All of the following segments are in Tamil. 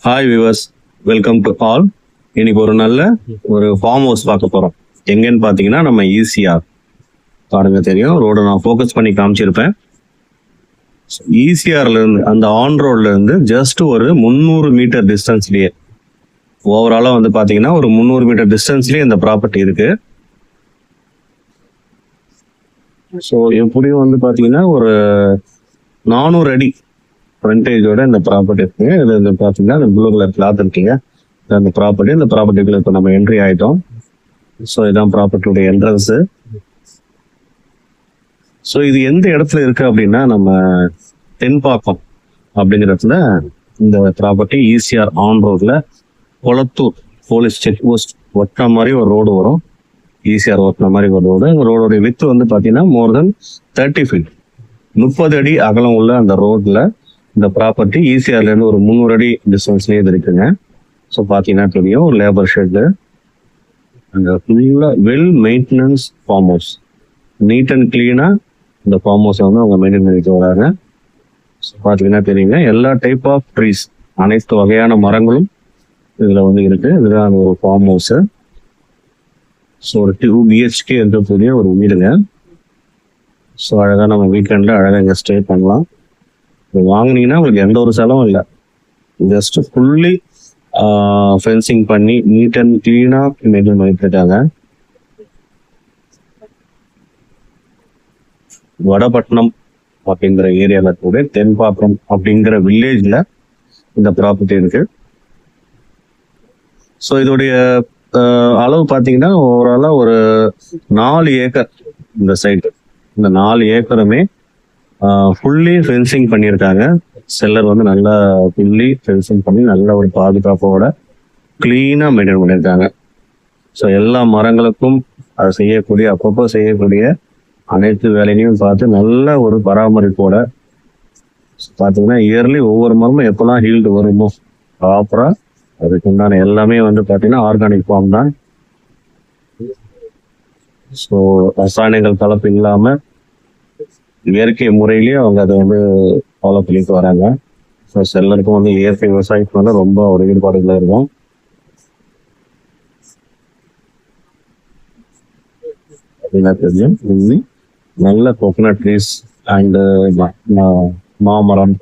Hi viewers, welcome to all. இன்னைக்கு ஒரு ஃபார்ம் ஹவுஸ் பார்க்க போகிறோம். எங்கன்னு பார்த்தீங்கன்னா நம்ம ஈசிஆர் பாருங்க, தெரியும் ரோடு நான் ஃபோக்கஸ் பண்ணி காமிச்சிருப்பேன். ஈசிஆர்லேருந்து அந்த ஆன் ரோட்லேருந்து ஜஸ்ட் ஒரு 300 மீட்டர் டிஸ்டன்ஸ்லேயே, ஓவராலாக வந்து பார்த்தீங்கன்னா ஒரு 300 மீட்டர் டிஸ்டன்ஸ்லேயே இந்த ப்ராப்பர்ட்டி இருக்கு. ஸோ எப்படியும் வந்து பார்த்தீங்கன்னா ஒரு 400 அடி ஃப்ரண்டேஜோட இந்த ப்ராப்பர்ட்டி இருக்குங்க. இது வந்து பார்த்தீங்கன்னா இந்த ப்ளூ கலர் கிளாத் இருக்குங்க, அந்த ப்ராப்பர்ட்டிக்குள்ள இப்போ நம்ம என்ட்ரி ஆகிட்டோம். ஸோ இதான் ப்ராப்பர்ட்டியோட என்ட்ரன்ஸு. ஸோ இது எந்த இடத்துல இருக்கு அப்படின்னா நம்ம தென்பாக்கம் அப்படிங்கிற இடத்துல இந்த ப்ராப்பர்ட்டி ஈசிஆர் ஆன் ரோட்ல கொளத்தூர் போலீஸ் செக் போஸ்ட் ஒட்டின மாதிரி ஒரு ரோடு வரும். ஈசிஆர் ஒட்டின மாதிரி ஒரு ரோடு. அந்த ரோடோட வித்து வந்து பார்த்தீங்கன்னா மோர் தென் 30 ஃபீட், 30 அடி அகலம் உள்ள அந்த ரோட்ல இந்த ப்ராப்பர்ட்டி ஈசிஆர்லேருந்து ஒரு 300 அடி டிஸ்டன்ஸ்லேயே இது இருக்குங்க. ஸோ பார்த்தீங்கன்னா தெரியும் ஒரு லேபர் ஷெட்டு, அந்த ஃபுல்லாக well maintenance farm house, neat and கிளீனாக இந்த ஃபார்ம் ஹவுஸை வந்து அவங்க மெயின்டைன் பண்ணிட்டு வராங்க. ஸோ பார்த்தீங்கன்னா தெரியுங்க, எல்லா டைப் ஆஃப் ட்ரீஸ், அனைத்து வகையான மரங்களும் இதில் வந்து இருக்குது. இதுதான் ஒரு ஃபார்ம் ஹவுஸு. ஸோ ஒரு 2 BHK இருக்கக்கூடிய ஒரு வீடுங்க. ஸோ அழகாக நம்ம வீக்கெண்டில் அழகாக இங்கே ஸ்டே பண்ணலாம். இது வாங்கினீங்கன்னா உங்களுக்கு எந்த ஒரு செலவும் இல்லை, ஜஸ்ட் ஃபுல்லி ஃபென்சிங் பண்ணி நீட் அண்ட் கிளீனாக மெயின்டைன் பண்ணிட்டு இருக்காங்க. வடபட்டினம் அப்படிங்கிற ஏரியாவில் கூட தென்பாக்கம் அப்படிங்கிற வில்லேஜில் இந்த ப்ராப்பர்ட்டி இருக்கு. ஸோ இதோடைய அளவு பார்த்தீங்கன்னா ஓவராலாக ஒரு 4 ஏக்கர் இந்த சைடு. இந்த 4 ஏக்கருமே ஃபுல்லி ஃபென்சிங் பண்ணியிருக்காங்க. செல்லர் வந்து நல்லா ஃபுல்லி ஃபென்சிங் பண்ணி நல்ல ஒரு பாதுகாப்போட கிளீனாக மெயின்டைன் பண்ணியிருக்காங்க. ஸோ எல்லா மரங்களுக்கும் அதை செய்யக்கூடிய அப்பப்போ செய்யக்கூடிய அனைத்து வேலையிலையும் பார்த்து நல்ல ஒரு பராமரிப்போட பார்த்தீங்கன்னா இயர்லி ஒவ்வொரு மரமும் எப்போல்லாம் ஹீல்டு வருமோ ப்ராப்பராக அதுக்கு உண்டான எல்லாமே வந்து பார்த்தீங்கன்னா ஆர்கானிக் ஃபார்ம் தான். ஸோ ரசாயனங்கள் கலப்பு இல்லாமல் இயற்கை முறையிலேயே அவங்க அதை வந்து ஃபாலோ பண்ணிட்டு வராங்க. ஸோ செல்லருக்கும் வந்து இயற்கை விவசாயத்துக்கு வந்து ரொம்ப ஒரு ஈடுபாடுகள் இருக்கும். அப்படின்னா தெரியும், நல்ல கோகனட் ட்ரீஸ் அண்டு மாமரம்,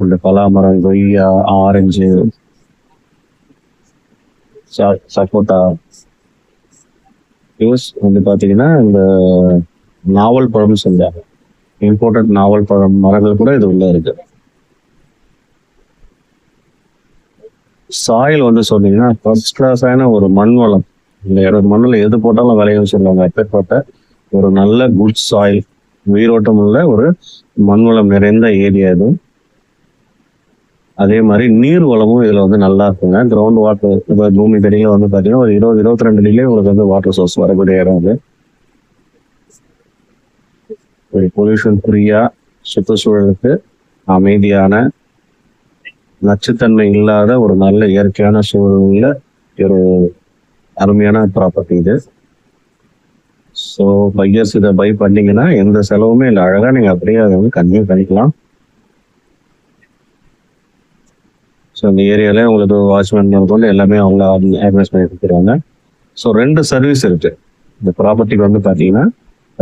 இந்த பலாமரம், கொய்யா, ஆரஞ்சு, சப்போட்டா யூஸ் வந்து பார்த்தீங்கன்னா இந்த நாவல் பழம்னு சொல்றாங்க, இம்போர்ட்டட் நாவல் பழம் மரங்கள் கூட இது உள்ள இருக்கு. சாயில் வந்து சொன்னீங்கன்னா ஃபர்ஸ்ட் கிளாஸான ஒரு மண் வளம். இந்த மண்ணில் எது போட்டாலும் விளையும் சொல்லுவாங்க. அப்பேற்பட்ட ஒரு நல்ல குட் சாயில், உயிரோட்டம் உள்ள ஒரு மண் வளம் நிறைந்த ஏரியா இது. அதே மாதிரி நீர் வளமும் இதுல வந்து நல்லா இருக்குங்க. கிரவுண்ட் வாட்டர், இப்போ பூமி தடியில வந்து பார்த்தீங்கன்னா ஒரு 20-22 அடியிலே உங்களுக்கு வந்து வாட்டர் சோர்ஸ் வரக்கூடிய இடம் அது. ஒரு பொல்யூஷன் ஃப்ரீயா, சுற்றுச்சூழலுக்கு அமைதியான, நச்சுத்தன்மை இல்லாத ஒரு நல்ல இயற்கையான சூழல்ல ஒரு அருமையான ப்ராப்பர்ட்டி இது. ஸோ பையர்ஸ் இதை பை பண்ணீங்கன்னா எந்த செலவுமே இல்லை, அழகாக நீங்கள் அப்படியே அதை வந்து கன்டினியூ பண்ணிக்கலாம். ஸோ இந்த ஏரியாவில் உங்களுக்கு வாட்ச்மேன் கொண்டு எல்லாமே அவங்க ஆர்கனைஸ் பண்ணி கொடுத்துருவாங்க. ஸோ 2 சர்வீஸ் இருக்கு இந்த ப்ராப்பர்ட்டிக்கு வந்து பார்த்தீங்கன்னா.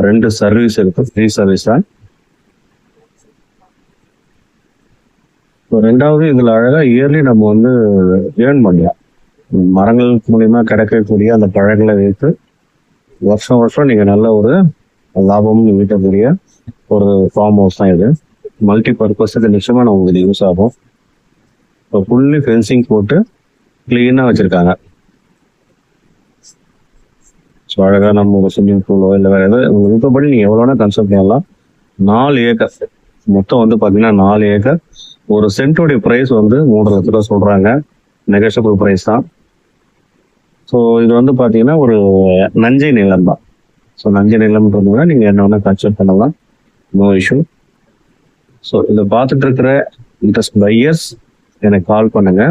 2 சர்வீஸ் இருக்கு, ஃப்ரீ சர்வீஸ் தான். ஸோ 2வது இதில் அழகாக இயர்லி நம்ம வந்து ஏர்ன் பண்ணலாம். மரங்கள் மூலியமா கிடைக்கக்கூடிய அந்த பழங்களை வைத்து வருஷம் வருஷம் நீங்கள் நல்ல ஒரு லாபமும் ஈட்டக்கூடிய ஒரு ஃபார்ம் ஹவுஸ் தான் இது. மல்டி பர்பஸுக்கு நிச்சயமாக நம்ம உங்களுக்கு யூஸ் ஆகும். இப்போ ஃபுல்லி ஃபென்சிங் போட்டு கிளீனாக வச்சுருக்காங்க. ஸோ அழகாக நம்ம ஒரு ஸ்விம்மிங் பூலோ இல்லை வேறு எதாவது உங்கள் விருப்பப்படி நீங்கள் எவ்வளோனா கன்சல்ட் பண்ணலாம். 4 ஏக்கர் மொத்தம் வந்து பார்த்தீங்கன்னா 4 ஏக்கர். ஒரு சென்ட்டோடைய ப்ரைஸ் வந்து 3 லட்ச ரூபா சொல்கிறாங்க, நெகோஷியபிள் ப்ரைஸ் தான். ஸோ இது வந்து பார்த்தீங்கன்னா ஒரு நஞ்சை நிலம் தான். ஸோ நஞ்சை நிலம்ன்றதுனால நீங்கள் என்ன வேணால் கன்சல்ட் பண்ணலாம், நோ இஷ்யூ. ஸோ இதை பார்த்துட்டு இருக்கிற இன்ட்ரெஸ்ட் பையர்ஸ் எனக்கு கால் பண்ணுங்க,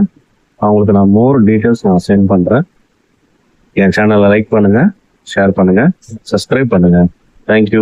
அவங்களுக்கு நான் மோர் டீட்டெயில்ஸ் நான் சென்ட் பண்ணுறேன். என் சேனலை லைக் பண்ணுங்க, ஷேர் பண்ணுங்க, சப்ஸ்கிரைப் பண்ணுங்க. தேங்க்யூ.